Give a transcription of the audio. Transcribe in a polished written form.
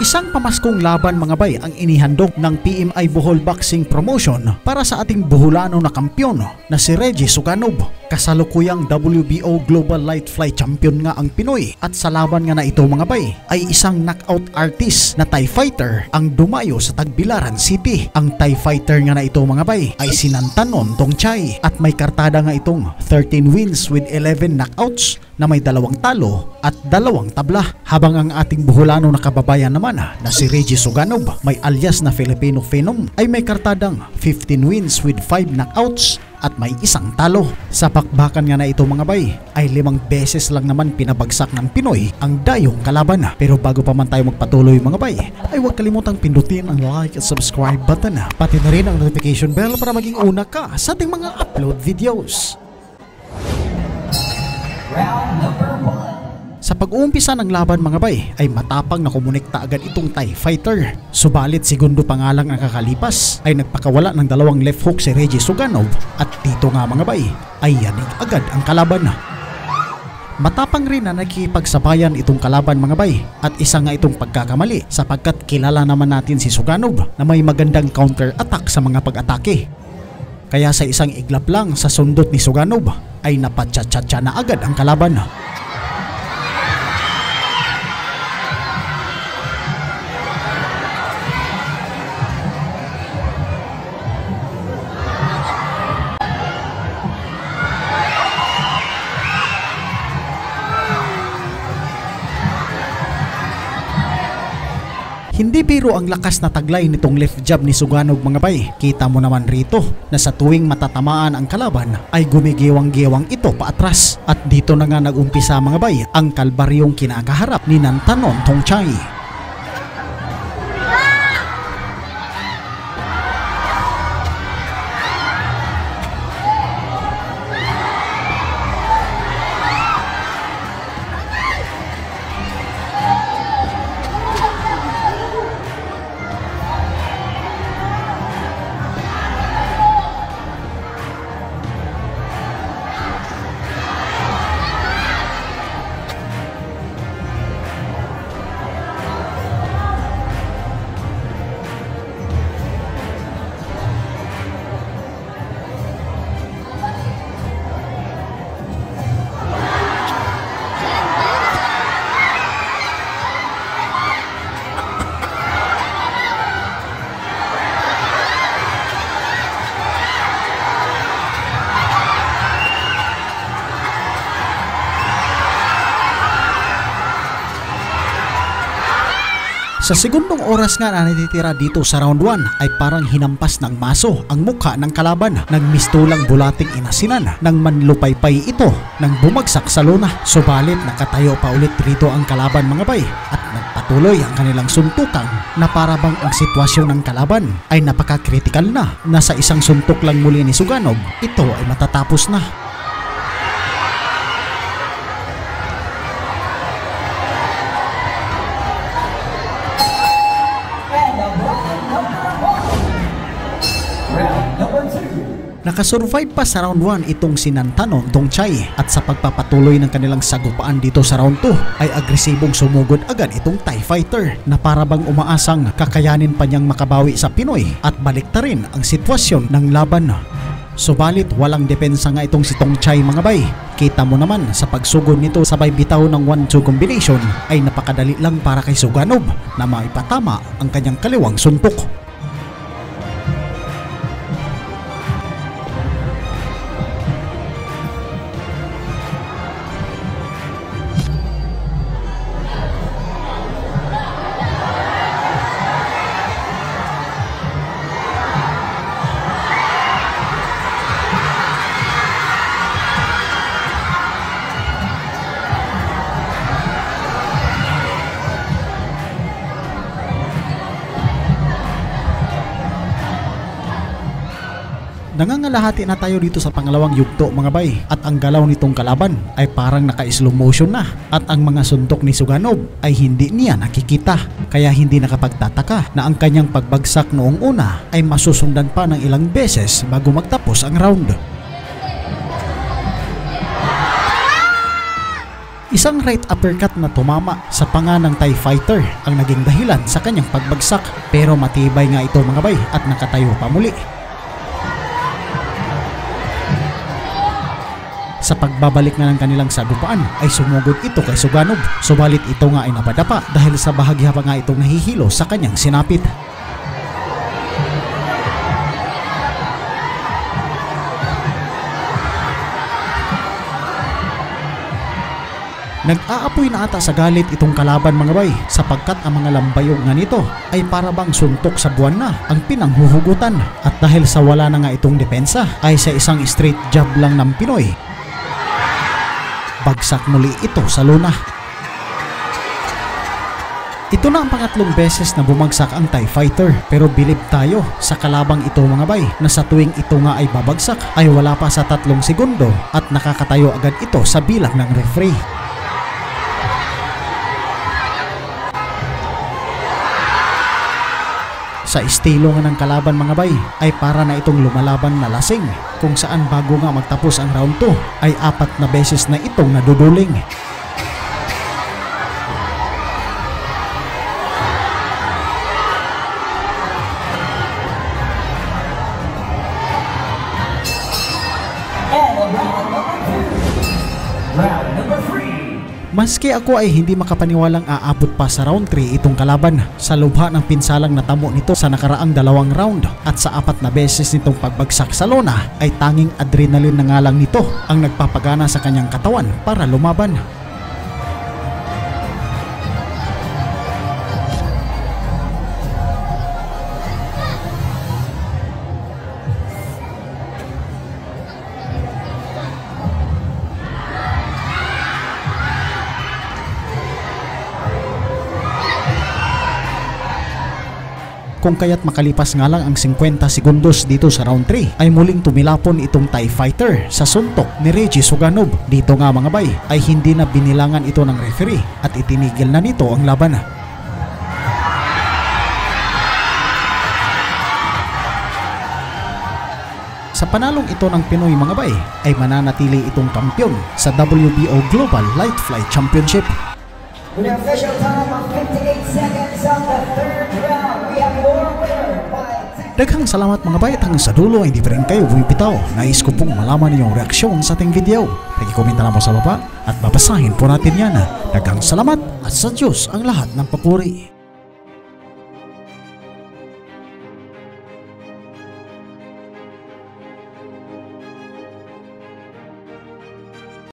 Isang pamaskong laban mga bay ang inihandog ng PMI Bohol Boxing Promotion para sa ating Boholano na kampyon na si Reggie Suganov. Kasalukuyang WBO Global Light Fly Champion nga ang Pinoy at sa laban nga na ito mga bay ay isang knockout artist na Thai fighter ang dumayo sa Tagbilaran City. Ang Thai fighter nga na ito mga bay ay si Nantanon Tongchai at may kartada nga itong 13 wins with 11 knockouts na may 2 talo at 2 tabla, habang ang ating Boholano na kababayan naman na si Reggie Suganov, may alias na Filipino Phenom, ay may kartadang 15 wins with 5 knockouts at may 1 talo. Sa bakbakan nga na ito mga bay ay 5 beses lang naman pinabagsak ng Pinoy ang dayong kalaban. Pero bago pa man tayo magpatuloy mga bay ay huwag kalimutang pindutin ang like at subscribe button, pati na rin ang notification bell para maging una ka sa ating mga upload videos. Sa pag-uumpisa ng laban mga bay ay matapang na kumonekta agad itong Thai fighter. Subalit segundo pa nga lang ang kakalipas ay nagpakawala ng 2 left hook si Reggie Suganov at dito nga mga bay ay yanig agad ang kalaban. Matapang rin na nakikipagsabayan itong kalaban mga bay at isa nga itong pagkakamali sapagkat kilala naman natin si Suganov na may magandang counter attack sa mga pag-atake. Kaya sa isang iglap lang sa sundot ni Suganov ay napatsa-tsa na agad ang kalaban. Hindi biro ang lakas na taglay nitong left jab ni Suganov mga bay. Kita mo naman rito na sa tuwing matatamaan ang kalaban ay gumigiwang-giwang ito paatras. At dito na nga nag-umpisa mga bay ang kalbaryong kinakaharap ni Nantanon Tongchai. Sa segundong oras nga na natitira dito sa round 1 ay parang hinampas ng maso ang mukha ng kalaban. Nagmistulang bulating inasinan ng manlupaypay ito nang bumagsak sa lona. Subalit nakatayo pa ulit rito ang kalaban mga bay at nagpatuloy ang kanilang suntukan na parabang ang sitwasyon ng kalaban ay napaka-critical na. Nasa isang suntok lang muli ni Suganov, ito ay matatapos na. Nakasurvive pa sa round 1 itong si Nantanon Tongchai at sa pagpapatuloy ng kanilang sagupaan dito sa round 2 ay agresibong sumugod agad itong Thai fighter na parabang umaasang kakayanin pa niyang makabawi sa Pinoy at baliktarin ang sitwasyon ng laban. Subalit walang depensa nga itong si Tongchai mga bay. Kita mo naman sa pagsugod nito sabay bitaw ng 1-2 combination ay napakadali lang para kay Suganov na maipatama ang kanyang kaliwang suntok. Nangangalahati na tayo dito sa pangalawang yugto mga bay at ang galaw nitong kalaban ay parang naka-slow motion na at ang mga suntok ni Suganov ay hindi niya nakikita, kaya hindi nakapagtataka na ang kanyang pagbagsak noong una ay masusundan pa ng ilang beses bago magtapos ang round. Isang right uppercut na tumama sa panga ng Thai fighter ang naging dahilan sa kanyang pagbagsak, pero matibay nga ito mga bay at nakatayo pa muli. Sa pagbabalik nga ng kanilang sagupaan ay sumugod ito kay Suganov, subalit ito nga ay napadapa dahil sa bahagya pa nga itong nahihilo sa kanyang sinapit. Nag-aapoy na ata sa galit itong kalaban mga bay, sapagkat ang mga lambayog nga nito ay parabang suntok sa buwan na ang pinanghuhugutan, at dahil sa wala na nga itong depensa ay sa isang straight jab lang ng Pinoy, bagsak muli ito sa lona. Ito na ang pangatlong beses na bumagsak ang Thai fighter, pero bilib tayo sa kalabang ito mga bay na sa tuwing ito nga ay babagsak ay wala pa sa 3 segundo at nakakatayo agad ito sa bilang ng referee. Sa estilo nga ng kalaban mga bay ay para na itong lumalaban na lasing, kung saan bago nga magtapos ang round 2 ay 4 na beses na itong naduduling. Round number 3. Maski ako ay hindi makapaniwalang aabot pa sa round 3 itong kalaban sa lubha ng pinsalang natamo nito sa nakaraang 2 round, at sa 4 na beses nitong pagbagsak sa lona ay tanging adrenaline na nga lang nito ang nagpapagana sa kanyang katawan para lumaban. Kung kaya't makalipas nga lang ang 50 segundos dito sa round 3 ay muling tumilapon itong Thai fighter sa suntok ni Reggie Suganov. Dito nga mga bay ay hindi na binilangan ito ng referee at itinigil na nito ang laban. Sa panalong ito ng Pinoy mga bay ay mananatili itong kampyon sa WBO Global Light Flyweight Championship. With an official time of 58 seconds on the 3rd round, we have your winner by... Daghang salamat mga bay, at hanggang sa dulo ay hindi pa rin kayo bumibitaw. Nais ko pong malaman ninyong reaksyon sa ating video. Pag-komenta na po sa baba at babasahin po natin yan. Daghang salamat at sa Diyos ang lahat ng papuri.